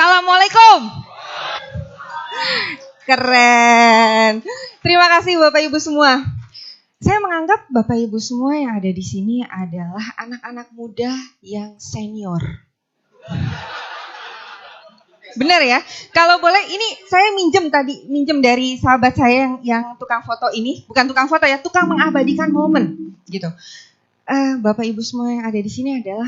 Assalamualaikum. Keren. Terima kasih Bapak Ibu semua. Saya menganggap Bapak Ibu semua yang ada di sini adalah anak-anak muda yang senior. Benar ya? Kalau boleh ini saya minjem dari sahabat saya yang tukang foto ini, bukan tukang foto ya, tukang mengabadikan momen gitu. Bapak Ibu semua yang ada di sini adalah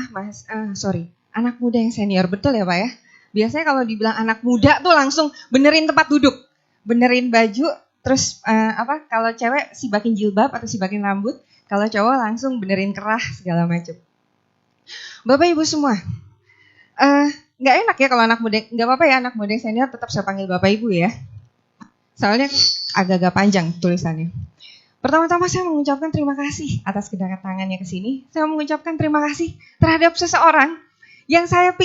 anak muda yang senior, betul ya Pak ya? Biasanya kalau dibilang anak muda tuh langsung benerin tempat duduk, benerin baju, terus kalau cewek sibakin jilbab atau sibakin rambut, kalau cowok langsung benerin kerah segala macam. Bapak Ibu semua, nggak enak ya kalau anak muda, nggak apa-apa ya anak muda yang senior tetap saya panggil Bapak Ibu ya. Soalnya agak-agak panjang tulisannya. Pertama-tama saya mengucapkan terima kasih atas kedatangannya ke sini. Saya mengucapkan terima kasih terhadap seseorang yang saya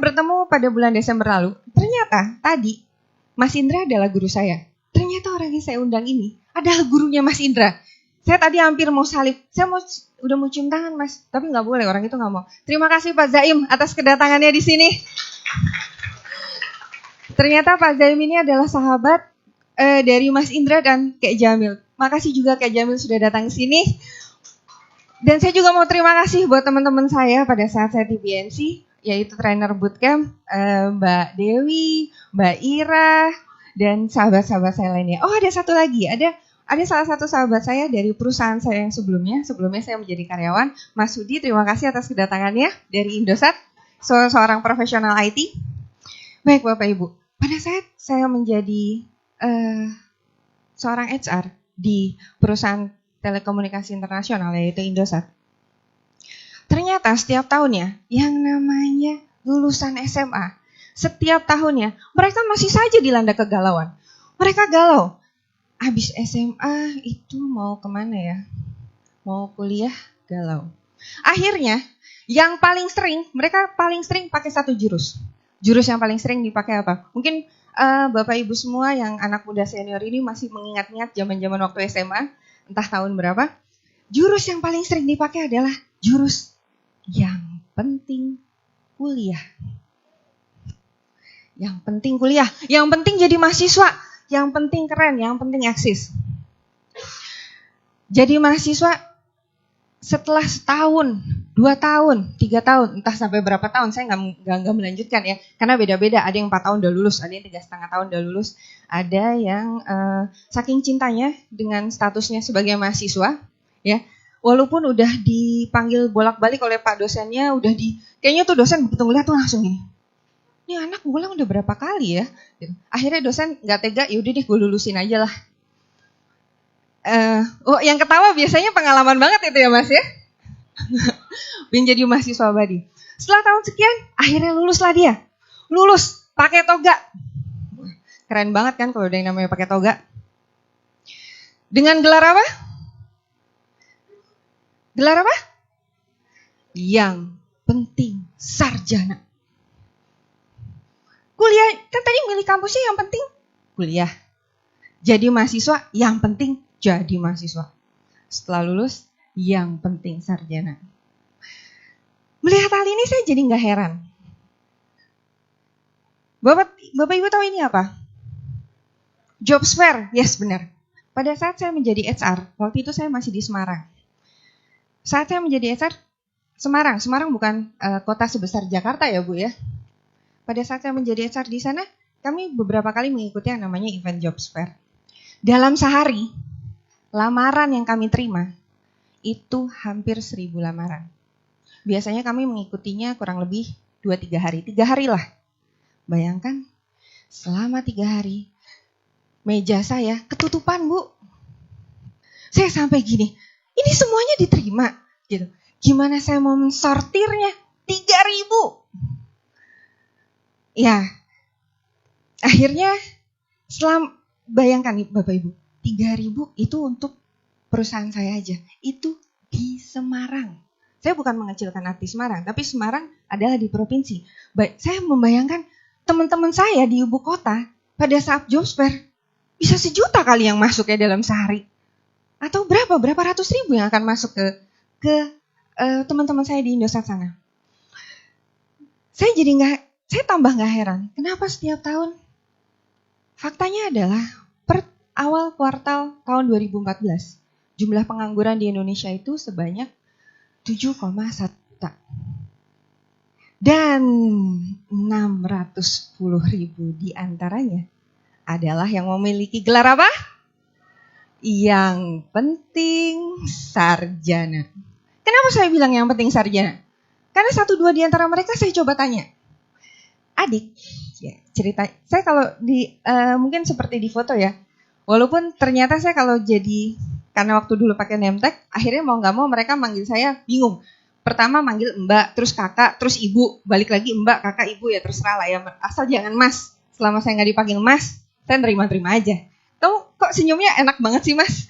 bertemu pada bulan Desember lalu. Ternyata tadi Mas Indra adalah guru saya. Ternyata orang yang saya undang ini adalah gurunya Mas Indra. Saya tadi hampir mau salib. Udah mau cium tangan Mas, tapi nggak boleh, orang itu nggak mau. Terima kasih Pak Zaim atas kedatangannya di sini. Ternyata Pak Zaim ini adalah sahabat dari Mas Indra dan Kak Jamil. Makasih juga Kak Jamil sudah datang ke sini. Dan saya juga mau terima kasih buat teman-teman saya pada saat saya di BNC, yaitu trainer bootcamp, Mbak Dewi, Mbak Ira, dan sahabat-sahabat saya lainnya. Oh, ada satu lagi, ada salah satu sahabat saya dari perusahaan saya yang sebelumnya saya menjadi karyawan, Mas Sudi. Terima kasih atas kedatangannya dari Indosat, seorang profesional IT. Baik Bapak Ibu, pada saat saya menjadi seorang HR di perusahaan telekomunikasi internasional yaitu Indosat. Ternyata setiap tahunnya yang namanya lulusan SMA, setiap tahunnya mereka masih saja dilanda kegalauan. Mereka galau. Habis SMA itu mau kemana ya? Mau kuliah, galau. Akhirnya yang mereka paling sering pakai satu jurus. Jurus yang paling sering dipakai apa? Mungkin Bapak Ibu semua yang anak muda senior ini masih mengingat-ingat zaman-zaman waktu SMA, entah tahun berapa. Jurus yang paling sering dipakai adalah jurus yang penting kuliah. Yang penting kuliah, yang penting jadi mahasiswa, yang penting keren, yang penting eksis. Jadi mahasiswa setelah setahun, 2 tahun, 3 tahun, entah sampai berapa tahun, saya nggak melanjutkan ya, karena beda-beda. Ada yang 4 tahun udah lulus, ada yang 3,5 tahun udah lulus, ada yang saking cintanya dengan statusnya sebagai mahasiswa, ya, walaupun udah dipanggil bolak-balik oleh Pak dosennya, kayaknya tuh dosen begitu ngeliat tuh langsung gini, ini anak ngulang udah berapa kali ya? Akhirnya dosen nggak tega, yaudah deh gue lulusin aja lah. Yang ketawa biasanya pengalaman banget itu ya Mas ya. Pengen jadi mahasiswa abadi. Setelah tahun sekian, akhirnya luluslah dia. Lulus, pakai toga. Keren banget kan kalau ada yang namanya pakai toga. Dengan gelar apa? Gelar apa? Yang penting sarjana. Kuliah, kan tadi milih kampusnya yang penting kuliah. Jadi mahasiswa, yang penting jadi mahasiswa. Setelah lulus, yang penting sarjana. Melihat hal ini saya jadi nggak heran. Bapak Ibu tahu ini apa? Job fair, yes benar. Pada saat saya menjadi HR, waktu itu saya masih di Semarang. Saat saya menjadi HR, Semarang bukan kota sebesar Jakarta ya Bu ya. Pada saat saya menjadi HR di sana, kami beberapa kali mengikuti yang namanya event job fair. Dalam sehari, lamaran yang kami terima itu hampir 1.000 lamaran. Biasanya kami mengikutinya kurang lebih 2-3 hari. 3 hari lah. Bayangkan, selama 3 hari, meja saya ketutupan Bu. Saya sampai gini, ini semuanya diterima. Gitu. Gimana saya mau mensortirnya? 3.000. Ya, akhirnya bayangkan nih Bapak Ibu, 3.000 itu untuk perusahaan saya aja. Itu di Semarang. Saya bukan mengecilkan arti Semarang, tapi Semarang adalah di provinsi. Saya membayangkan teman-teman saya di ibu kota pada saat job fair bisa 1 juta kali yang masuk ya dalam sehari. Atau berapa ratus ribu yang akan masuk ke teman-teman saya di Indosat sana. Saya jadi Saya tambah gak heran, kenapa setiap tahun? Faktanya adalah per awal kuartal tahun 2014, jumlah pengangguran di Indonesia itu sebanyak 7,1 juta. Dan 610.000 diantaranya adalah yang memiliki gelar apa? Yang penting sarjana. Kenapa saya bilang yang penting sarjana? Karena 1-2 di antara mereka saya coba tanya. Adik, ya, cerita. Saya kalau di mungkin seperti di foto ya. Walaupun ternyata saya kalau jadi, karena waktu dulu pakai name tag, akhirnya mau nggak mau mereka manggil saya bingung. Pertama manggil mbak, terus kakak, terus ibu, balik lagi mbak, kakak, ibu, ya terserah lah ya. Asal jangan mas. Selama saya nggak dipanggil mas, saya terima-terima aja. Kamu kok senyumnya enak banget sih mas?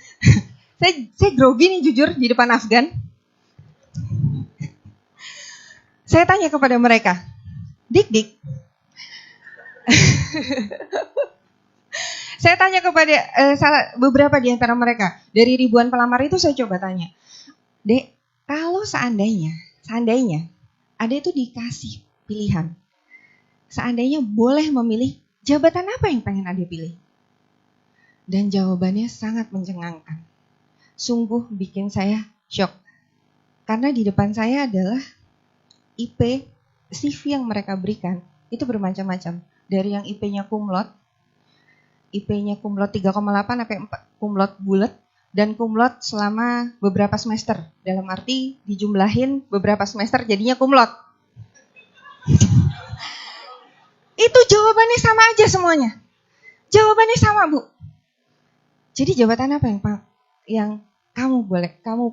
saya grogi nih jujur di depan Afgan. Saya tanya kepada mereka, Dik. Saya tanya kepada beberapa di antara mereka. Dari ribuan pelamar itu saya coba tanya. Dek, kalau seandainya ada itu dikasih pilihan. Seandainya boleh memilih, jabatan apa yang pengen Ade pilih? Dan jawabannya sangat mencengangkan. Sungguh bikin saya shock. Karena di depan saya adalah IP, CV yang mereka berikan. Itu bermacam-macam. Dari yang IP-nya kumlot, IP-nya kumlot 3,8 sampai 4 kumlot bulat, dan kumlot selama beberapa semester. Dalam arti dijumlahin beberapa semester jadinya kumlot. Itu jawabannya sama aja semuanya. Jawabannya sama, Bu. Jadi jabatan apa yang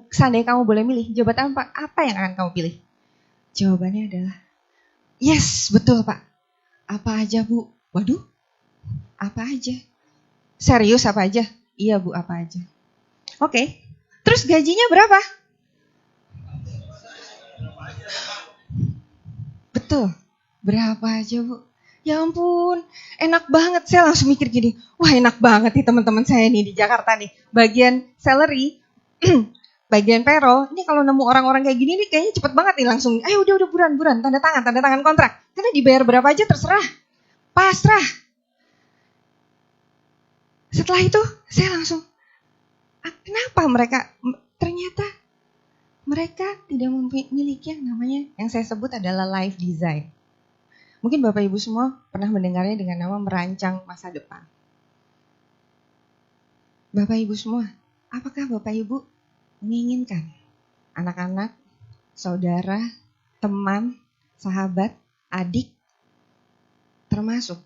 seandainya kamu boleh milih, jabatan apa yang akan kamu pilih? Jawabannya adalah, yes, betul Pak. Apa aja Bu? Waduh, apa aja? Serius apa aja? Iya Bu, apa aja? Oke. Terus gajinya berapa? Betul, berapa aja Bu? Ya ampun, enak banget. Saya langsung mikir gini, wah enak banget nih teman-teman saya nih di Jakarta nih. Bagian salary, bagian payroll, ini kalau nemu orang-orang kayak gini nih kayaknya cepet banget nih langsung. Ayo udah buruan, tanda tangan kontrak. Karena dibayar berapa aja terserah, pasrah. Setelah itu saya langsung, kenapa ternyata mereka tidak memiliki yang namanya, yang saya sebut adalah life design. Mungkin Bapak Ibu semua pernah mendengarnya dengan nama merancang masa depan. Bapak Ibu semua, apakah Bapak Ibu menginginkan anak-anak, saudara, teman, sahabat, adik termasuk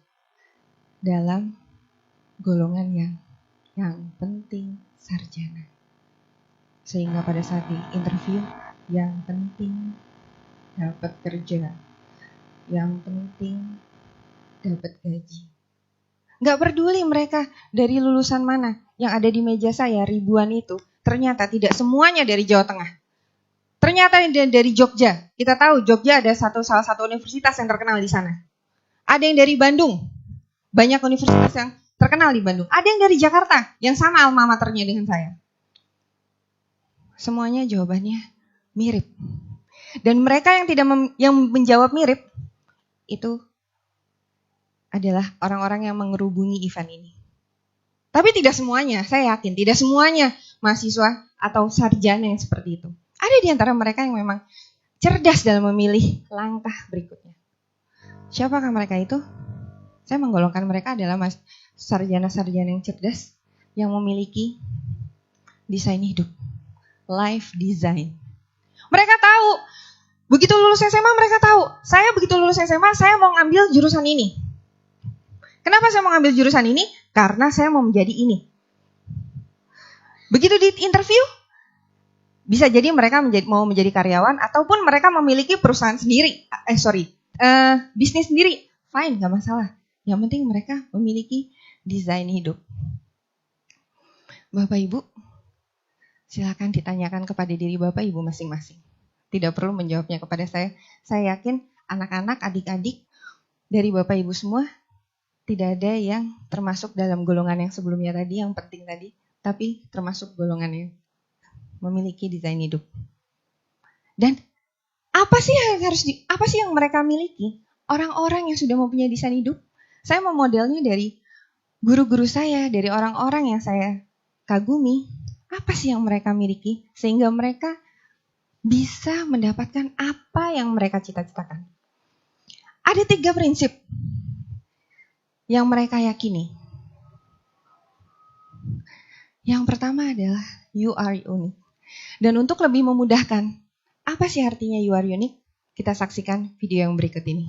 dalam golongan yang penting sarjana? Sehingga pada saat di interview, yang penting dapat kerja, yang penting dapat gaji. Gak peduli mereka dari lulusan mana. Yang ada di meja saya ribuan itu, ternyata tidak semuanya dari Jawa Tengah. Ternyata dari Jogja. Kita tahu Jogja ada salah satu universitas yang terkenal di sana. Ada yang dari Bandung. Banyak universitas yang terkenal di Bandung. Ada yang dari Jakarta, yang sama alma maternya dengan saya. Semuanya jawabannya mirip. Dan mereka yang menjawab mirip, itu adalah orang-orang yang mengerubungi event ini. Tapi tidak semuanya, saya yakin tidak semuanya mahasiswa atau sarjana yang seperti itu. Ada di antara mereka yang memang cerdas dalam memilih langkah berikutnya. Siapakah mereka itu? Saya menggolongkan mereka adalah sarjana-sarjana yang cerdas, yang memiliki desain hidup, life design. Mereka tahu, begitu lulus SMA mereka tahu, saya begitu lulus SMA saya mau ngambil jurusan ini. Kenapa saya mau ngambil jurusan ini? Karena saya mau menjadi ini. Begitu di interview, bisa jadi mereka mau menjadi karyawan ataupun mereka memiliki perusahaan sendiri. Bisnis sendiri. Fine, gak masalah. Yang penting mereka memiliki desain hidup. Bapak Ibu, silakan ditanyakan kepada diri Bapak Ibu masing-masing. Tidak perlu menjawabnya kepada saya. Saya yakin anak-anak, adik-adik dari Bapak Ibu semua tidak ada yang termasuk dalam golongan yang sebelumnya tadi, yang penting tadi, tapi termasuk golongan yang memiliki desain hidup. Dan apa sih yang mereka miliki? orang-orang yang sudah mempunyai desain hidup. Saya mau modelnya dari guru-guru saya, dari orang-orang yang saya kagumi. Apa sih yang mereka miliki sehingga mereka bisa mendapatkan apa yang mereka cita-citakan. Ada 3 prinsip yang mereka yakini. Yang pertama adalah you are unique. Dan untuk lebih memudahkan, apa sih artinya you are unique? Kita saksikan video yang berikut ini.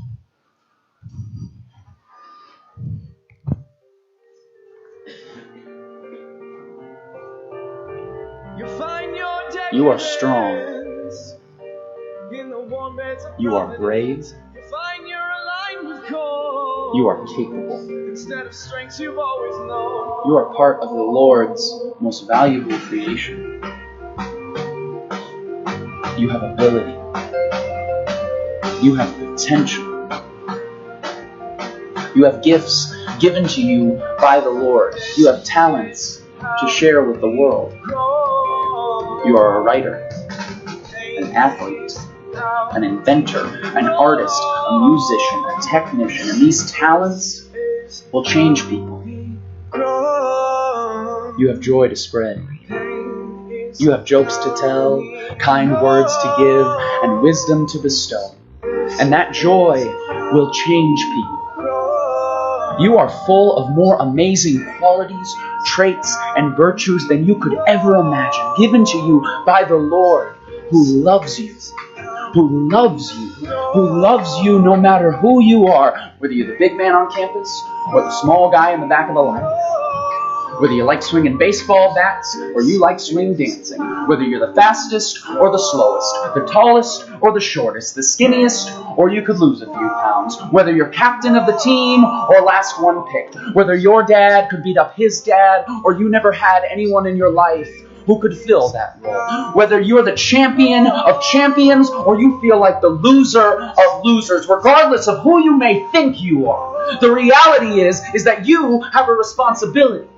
You are strong. You are brave. You are capable. You are part of the Lord's most valuable creation. You have ability. You have potential. You have gifts given to you by the Lord. You have talents to share with the world. You are a writer, an athlete, an inventor, an artist, a musician, a technician, and these talents will change people. You have joy to spread. You have jokes to tell, kind words to give, and wisdom to bestow. And that joy will change people. You are full of more amazing qualities, traits, and virtues than you could ever imagine, given to you by the Lord who loves you. Who loves you. Who loves you no matter who you are, whether you're the big man on campus or the small guy in the back of the line. Whether you like swinging baseball bats or you like swing dancing. Whether you're the fastest or the slowest, the tallest or the shortest, the skinniest or you could lose a few pounds. Whether you're captain of the team or last one picked. Whether your dad could beat up his dad or you never had anyone in your life who could fill that role. Whether you're the champion of champions or you feel like the loser of losers, regardless of who you may think you are, the reality is that you have a responsibility.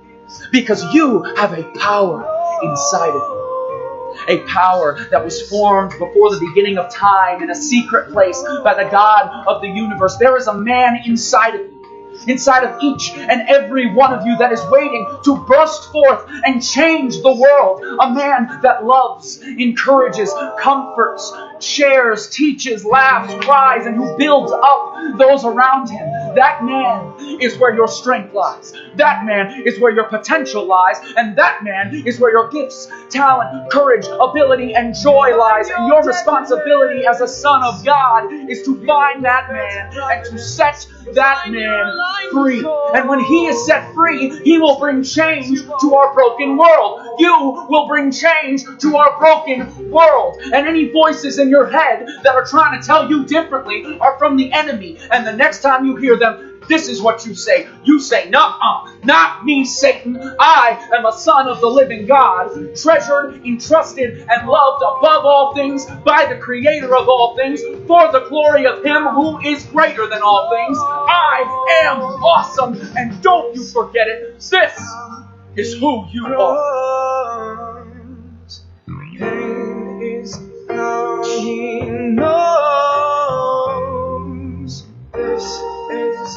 Because you have a power inside of you. A power that was formed before the beginning of time in a secret place by the God of the universe. There is a man inside of you. Inside of each and every one of you that is waiting to burst forth and change the world. A man that loves, encourages, comforts, shares, teaches, laughs, cries, and who builds up those around him. That man is where your strength lies. That man is where your potential lies. And that man is where your gifts, talent, courage, ability, and joy lies. And your responsibility as a son of God is to find that man and to set that man free. And when he is set free, he will bring change to our broken world. You will bring change to our broken world. And any voices in your head that are trying to tell you differently are from the enemy. And the next time you hear them, this is what you say. You say, "Nuh-uh, not me, Satan. I am a son of the living God, treasured, entrusted, and loved above all things by the Creator of all things, for the glory of Him who is greater than all things. I am awesome, and don't you forget it. This is who you are." Pain is how He knows. This is.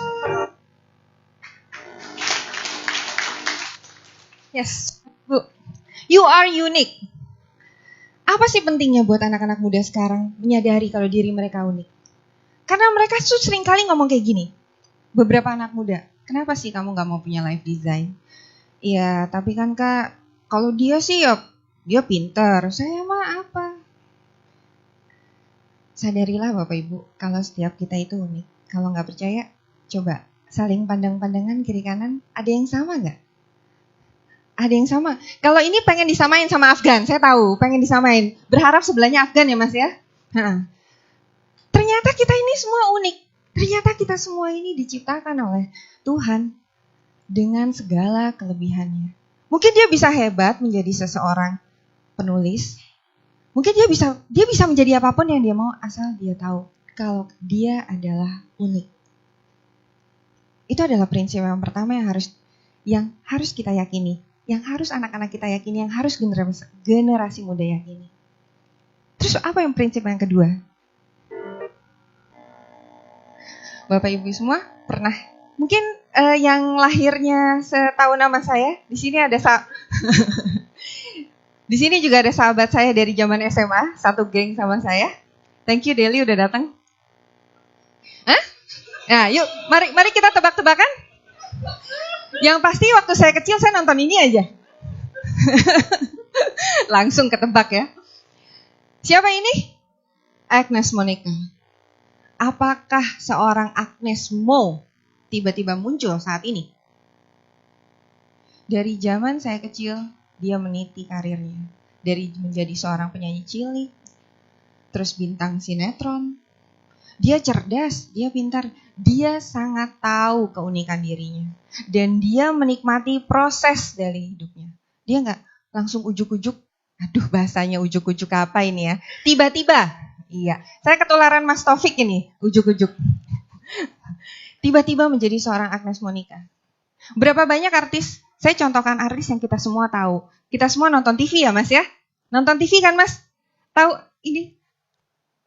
Yes, Bu. You are unique. Apa sih pentingnya buat anak-anak muda sekarang menyadari kalau diri mereka unik? Karena mereka tuh sering kali ngomong kayak gini. Beberapa anak muda, "Kenapa sih kamu gak mau punya life design?" "Iya, tapi kan Kak, kalau dia sih ya dia pintar, saya mah apa?" Sadarilah Bapak Ibu, kalau setiap kita itu unik. Kalau gak percaya, coba saling pandang-pandangan kiri kanan, ada yang sama gak? Ada yang sama. Kalau ini pengen disamain sama Afgan, saya tahu, pengen disamain. Berharap sebelahnya Afgan ya Mas ya. Ternyata kita ini semua unik. Ternyata kita semua ini diciptakan oleh Tuhan dengan segala kelebihannya. Mungkin dia bisa hebat menjadi seseorang penulis. Mungkin dia bisa menjadi apapun yang dia mau, asal dia tahu kalau dia adalah unik. Itu adalah prinsip yang pertama yang harus kita yakini. Yang harus anak-anak kita yakini, yang harus generasi muda yakini. Terus apa yang prinsip yang kedua? Bapak Ibu semua pernah? Mungkin yang lahirnya setahun sama saya, di sini ada di sini juga ada sahabat saya dari zaman SMA, satu geng sama saya. Thank you Deli udah datang. Hah? Nah, yuk mari kita tebak-tebakan. Yang pasti waktu saya kecil saya nonton ini aja. Langsung ketebak ya. Siapa ini? Agnes Monica. Apakah seorang Agnes Mo tiba-tiba muncul saat ini? Dari zaman saya kecil, dia meniti karirnya. Dari menjadi seorang penyanyi cilik, terus bintang sinetron. Dia cerdas, dia pintar, dia sangat tahu keunikan dirinya. Dan dia menikmati proses dari hidupnya. Dia nggak langsung ujuk-ujuk, aduh bahasanya ujuk-ujuk apa ini ya. Tiba-tiba, iya, saya ketularan Mas Taufik ini, ujuk-ujuk. Tiba-tiba menjadi seorang Agnes Monica. Berapa banyak artis, saya contohkan artis yang kita semua tahu. Kita semua nonton TV ya Mas ya? Nonton TV kan Mas? Tahu ini?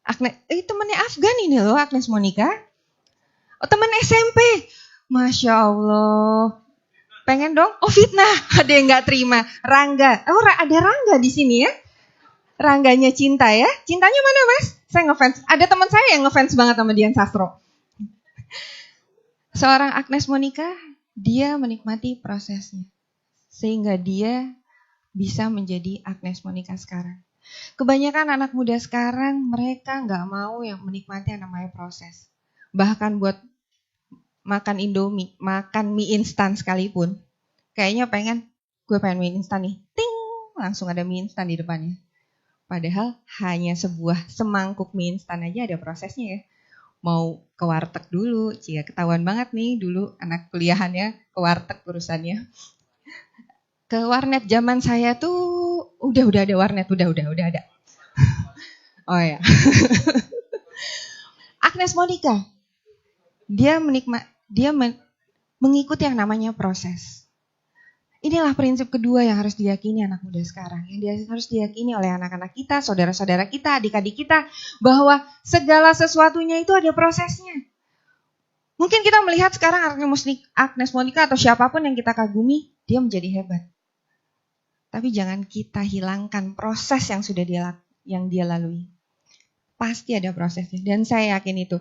Agnes, temennya Afgan ini loh, Agnes Monica. Oh, temen SMP. Masya Allah. Pengen dong? Oh, fitnah. Ada yang gak terima. Rangga. Oh, ada Rangga di sini ya. Rangganya Cinta ya. Cintanya mana Mas? Saya ngefans. Ada teman saya yang ngefans banget sama Dian Sastro. Seorang Agnes Monica, dia menikmati prosesnya. Sehingga dia bisa menjadi Agnes Monica sekarang. Kebanyakan anak muda sekarang mereka nggak mau yang menikmati yang namanya proses. Bahkan buat makan Indomie, makan mie instan sekalipun, kayaknya gue pengen mie instan nih, ting, langsung ada mie instan di depannya. Padahal hanya sebuah semangkuk mie instan aja ada prosesnya ya. Mau ke warteg dulu, ketahuan banget nih dulu anak kuliahannya ke warteg urusannya. Ke warnet zaman saya tuh udah ada warnet, udah ada. Oh ya. Agnes Monica, dia mengikuti yang namanya proses. Inilah prinsip kedua yang harus diyakini anak muda sekarang, yang harus diyakini oleh anak-anak kita, saudara-saudara kita, adik-adik kita, bahwa segala sesuatunya itu ada prosesnya. Mungkin kita melihat sekarang Agnes Monica atau siapapun yang kita kagumi, dia menjadi hebat. Tapi jangan kita hilangkan proses yang sudah dia lalui. Pasti ada prosesnya. Dan saya yakin itu.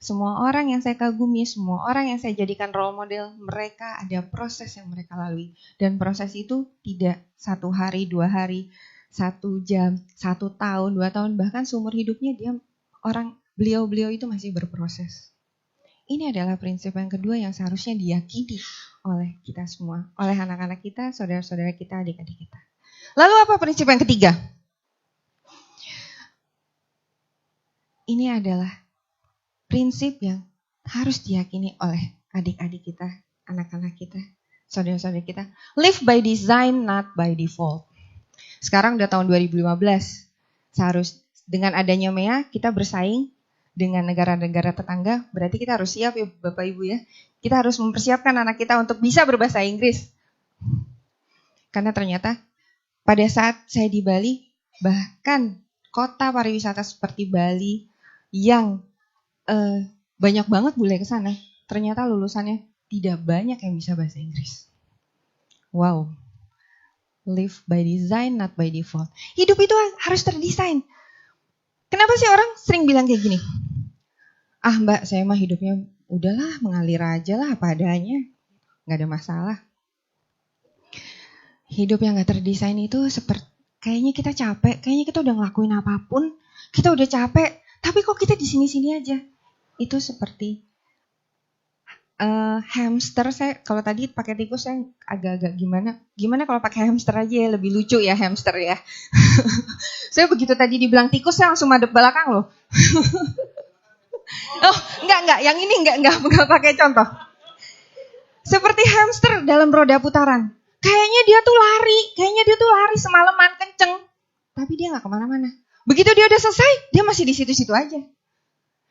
Semua orang yang saya kagumi, semua orang yang saya jadikan role model, mereka ada proses yang mereka lalui. Dan proses itu tidak 1 hari, 2 hari, 1 jam, 1 tahun, 2 tahun, bahkan seumur hidupnya beliau itu masih berproses. Ini adalah prinsip yang kedua yang seharusnya diyakini oleh kita semua, oleh anak-anak kita, saudara-saudara kita, adik-adik kita. Lalu apa prinsip yang ketiga? Ini adalah prinsip yang harus diyakini oleh adik-adik kita, anak-anak kita, saudara-saudara kita. Live by design, not by default. Sekarang udah tahun 2015. Dengan adanya MEA, kita bersaing dengan negara-negara tetangga, berarti kita harus siap ya Bapak Ibu ya. Kita harus mempersiapkan anak kita untuk bisa berbahasa Inggris. Karena ternyata pada saat saya di Bali, bahkan kota pariwisata seperti Bali yang banyak banget bule ke sana, ternyata lulusannya tidak banyak yang bisa bahasa Inggris. Wow. Live by design, not by default. Hidup itu harus terdesain. Kenapa sih orang sering bilang kayak gini? Ah Mbak, saya mah hidupnya udahlah mengalir aja lah apa adanya. Gak ada masalah. Hidup yang gak terdesain itu seperti kayaknya kita capek, kayaknya kita udah ngelakuin apapun, kita udah capek, tapi kok kita di sini-sini aja. Itu seperti hamster. Saya kalau tadi pakai tikus saya agak-agak gimana kalau pakai hamster aja ya, lebih lucu ya hamster ya. Saya begitu tadi dibilang tikus saya langsung madep belakang loh. Oh, enggak, yang ini enggak pakai contoh. Seperti hamster dalam roda putaran. Kayaknya dia tuh lari semalaman kenceng, tapi dia enggak kemana-mana. Begitu dia udah selesai, dia masih di situ-situ aja.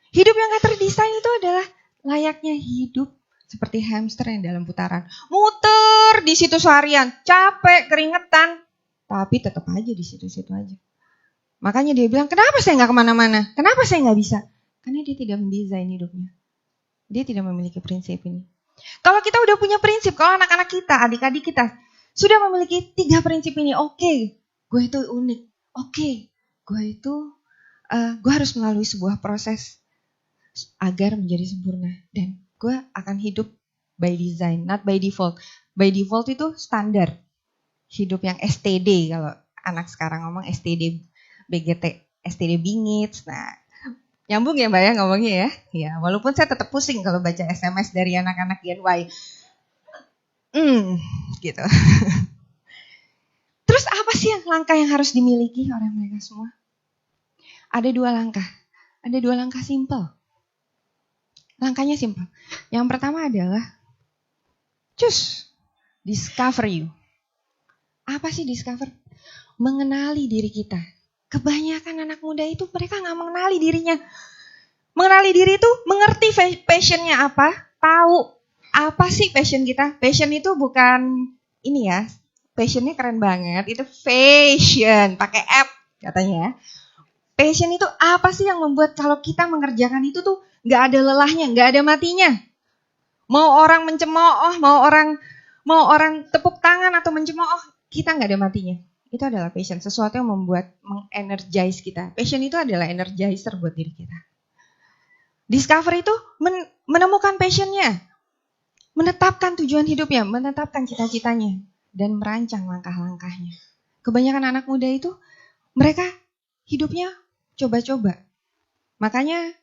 Hidup yang gak terdesain itu adalah layaknya hidup seperti hamster yang dalam putaran. Muter di situ seharian, capek, keringetan, tapi tetap aja di situ-situ aja. Makanya dia bilang, kenapa saya gak kemana-mana? Kenapa saya gak bisa? Karena dia tidak mendesain hidupnya. Dia tidak memiliki prinsip ini. Kalau kita udah punya prinsip, kalau anak-anak kita, adik-adik kita sudah memiliki 3 prinsip ini, oke, gue itu unik, oke, gue harus melalui sebuah proses agar menjadi sempurna, dan gue akan hidup by design, not by default. By default itu standar hidup yang STD, kalau anak sekarang ngomong STD, BGT, STD bingits. Nah, nyambung ya Mbak ya ngomongnya ya. Ya, walaupun saya tetap pusing kalau baca SMS dari anak-anak Gen Y. Gitu. Terus apa sih langkah yang harus dimiliki oleh mereka semua? Ada 2 langkah. Ada 2 langkah simpel. Langkahnya simpel. Yang pertama adalah choose, discover you. Apa sih discover? Mengenali diri kita. Kebanyakan anak muda itu mereka gak mengenali dirinya. Mengenali diri itu mengerti passionnya apa, tahu apa sih passion kita. Passion itu bukan ini ya, passionnya keren banget, itu fashion, pakai app katanya. Passion itu apa sih yang membuat kalau kita mengerjakan itu tuh gak ada lelahnya, gak ada matinya. Mau orang mencemooh, mau orang tepuk tangan atau mencemooh, kita gak ada matinya. Itu adalah passion, sesuatu yang membuat mengenergize kita. Passion itu adalah energizer buat diri kita. Discover itu menemukan passionnya, menetapkan tujuan hidupnya, menetapkan cita-citanya, dan merancang langkah-langkahnya. Kebanyakan anak muda itu, mereka hidupnya coba-coba. Makanya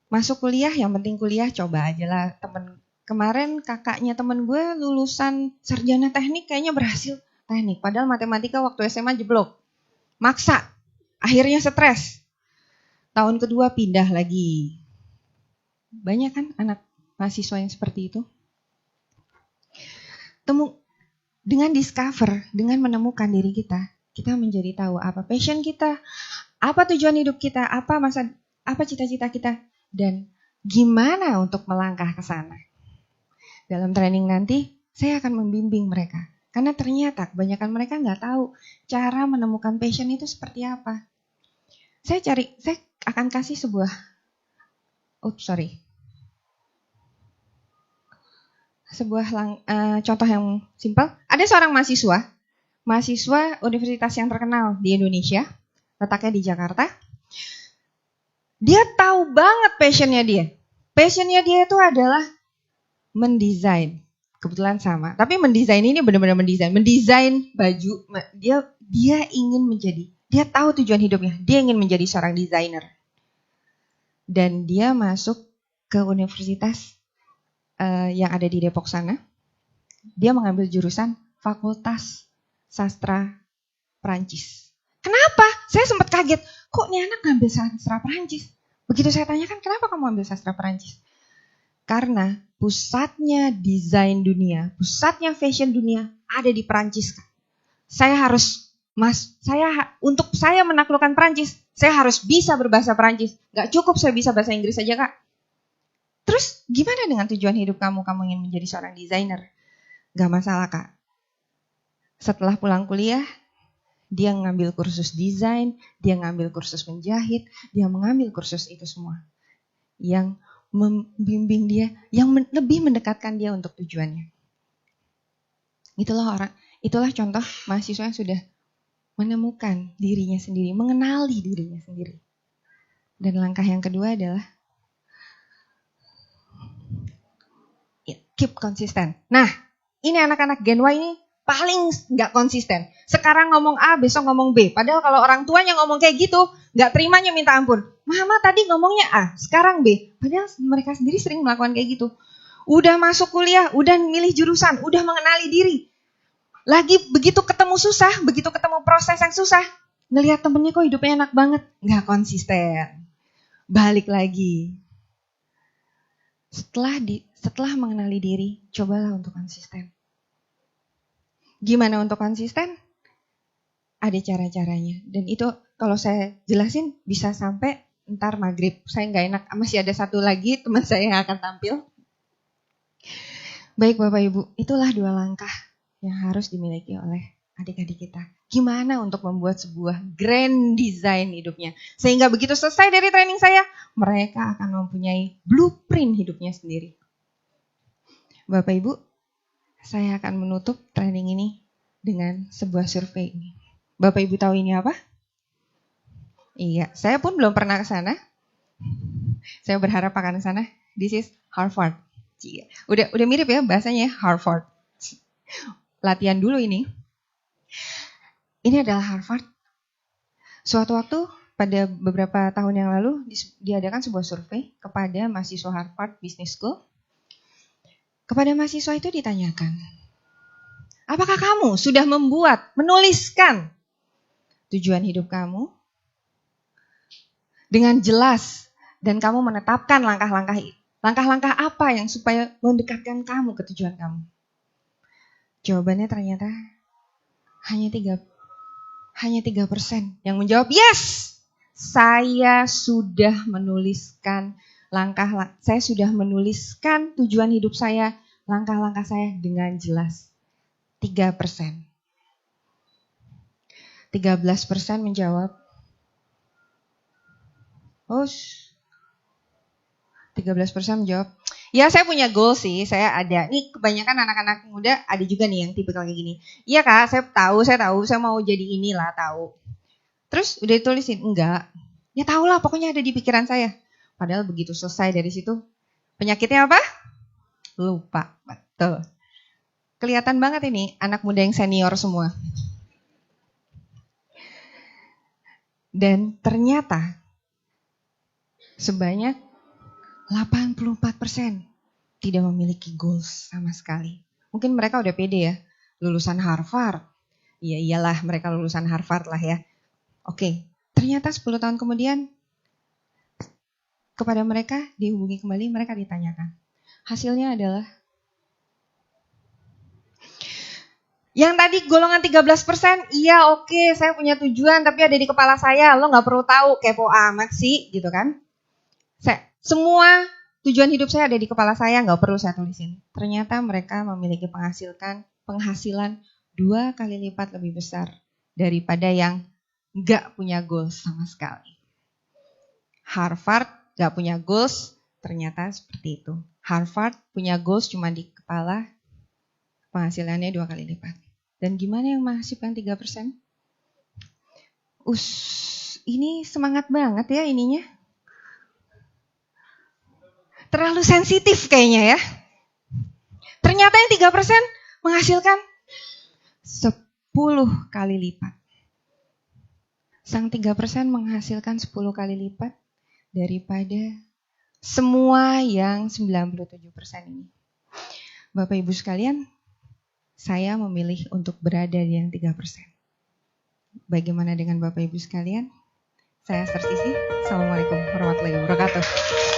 masuk kuliah, yang penting kuliah, coba aja lah. Kemarin kakaknya temen gue lulusan sarjana teknik kayaknya berhasil teknik. Padahal matematika waktu SMA jeblok. Maksa. Akhirnya stres. Tahun kedua pindah lagi. Banyak kan anak mahasiswa yang seperti itu. Dengan discover, dengan menemukan diri kita menjadi tahu apa passion kita, apa tujuan hidup kita, apa cita-cita kita, dan gimana untuk melangkah ke sana. Dalam training nanti, saya akan membimbing mereka. Karena ternyata kebanyakan mereka nggak tahu cara menemukan passion itu seperti apa. Saya akan kasih sebuah, contoh yang simpel. Ada seorang mahasiswa universitas yang terkenal di Indonesia, letaknya di Jakarta. Dia tahu banget passionnya dia. Passionnya dia itu adalah mendesain. Kebetulan sama. Tapi mendesain ini benar-benar mendesain baju. Dia ingin dia tahu tujuan hidupnya. Dia ingin menjadi seorang desainer. Dan dia masuk ke universitas yang ada di Depok sana. Dia mengambil jurusan Fakultas Sastra Perancis. Kenapa? Saya sempat kaget. Kok nih anak ngambil sastra Perancis? Begitu saya tanyakan, kenapa kamu ambil sastra Perancis? Karena pusatnya desain dunia, pusatnya fashion dunia ada di Perancis. Untuk saya menaklukkan Perancis, saya harus bisa berbahasa Perancis. Gak cukup saya bisa bahasa Inggris saja, Kak. Terus gimana dengan tujuan hidup kamu? Kamu ingin menjadi seorang desainer? Gak masalah, Kak. Setelah pulang kuliah, dia ngambil kursus desain, dia ngambil kursus menjahit, dia mengambil kursus itu semua. Yang membimbing dia, yang lebih mendekatkan dia untuk tujuannya. Itulah contoh mahasiswa yang sudah menemukan dirinya sendiri, mengenali dirinya sendiri. Dan langkah yang kedua adalah keep konsisten. Nah, ini anak-anak Gen Y ini paling nggak konsisten. Sekarang ngomong A, besok ngomong B. Padahal kalau orang tuanya ngomong kayak gitu, nggak terimanya minta ampun. Mama tadi ngomongnya A, sekarang B. Padahal mereka sendiri sering melakukan kayak gitu. Udah masuk kuliah, udah milih jurusan, udah mengenali diri. Lagi begitu ketemu susah, begitu ketemu proses yang susah, ngelihat temennya kok hidupnya enak banget, nggak konsisten. Balik lagi. Setelah mengenali diri, cobalah untuk konsisten. Gimana untuk konsisten? Ada cara-caranya. Dan itu kalau saya jelasin bisa sampai ntar maghrib. Saya nggak enak. Masih ada satu lagi teman saya yang akan tampil. Baik Bapak Ibu, itulah 2 langkah yang harus dimiliki oleh adik-adik kita. Gimana untuk membuat sebuah grand design hidupnya. Sehingga begitu selesai dari training saya, mereka akan mempunyai blueprint hidupnya sendiri. Bapak Ibu, saya akan menutup training ini dengan sebuah survei ini. Bapak Ibu tahu ini apa? Iya, saya pun belum pernah ke sana. Saya berharap akan ke sana. This is Harvard. Udah mirip ya bahasanya, Harvard. Latihan dulu ini. Ini adalah Harvard. Suatu waktu pada beberapa tahun yang lalu diadakan sebuah survei kepada mahasiswa Harvard Business School. Kepada mahasiswa itu ditanyakan, apakah kamu sudah menuliskan tujuan hidup kamu dengan jelas dan kamu menetapkan langkah-langkah apa yang supaya mendekatkan kamu ke tujuan kamu? Jawabannya ternyata hanya 3% yang menjawab yes. Saya sudah menuliskan saya sudah menuliskan tujuan hidup saya, langkah-langkah saya dengan jelas. 3%. 13% menjawab. 13% menjawab. Ya saya punya goal sih, saya ada. Nih kebanyakan anak-anak muda ada juga nih yang tipikal kayak gini. Iya Kak, saya tahu, saya mau jadi inilah, tahu. Terus udah ditulisin? Enggak. Ya tahulah, pokoknya ada di pikiran saya. Padahal begitu selesai dari situ, penyakitnya apa? Lupa, betul. Kelihatan banget ini anak muda yang senior semua. Dan ternyata sebanyak 84% tidak memiliki goals sama sekali. Mungkin mereka udah pede ya, lulusan Harvard. Ya iyalah mereka lulusan Harvard lah ya. Oke, ternyata 10 tahun kemudian kepada mereka dihubungi kembali, mereka ditanyakan. Hasilnya adalah yang tadi golongan 13%, iya oke, saya punya tujuan tapi ada di kepala saya, lo gak perlu tahu, kepo amat sih gitu kan. Semua tujuan hidup saya ada di kepala saya, gak perlu saya tulisin. Ternyata mereka memiliki penghasilan 2 kali lipat lebih besar daripada yang gak punya goals sama sekali. Harvard gak punya goals, ternyata seperti itu. Harvard punya goals cuma di kepala, penghasilannya 2 kali lipat. Dan gimana yang menghasilkan 3%? Ini semangat banget ya ininya. Terlalu sensitif kayaknya ya. Ternyata yang 3% menghasilkan 10 kali lipat. Sang 3% menghasilkan 10 kali lipat daripada semua yang 97% ini. Bapak Ibu sekalian, saya memilih untuk berada di yang 3%. Bagaimana dengan Bapak Ibu sekalian? Saya Star Sisi. Assalamualaikum warahmatullahi wabarakatuh.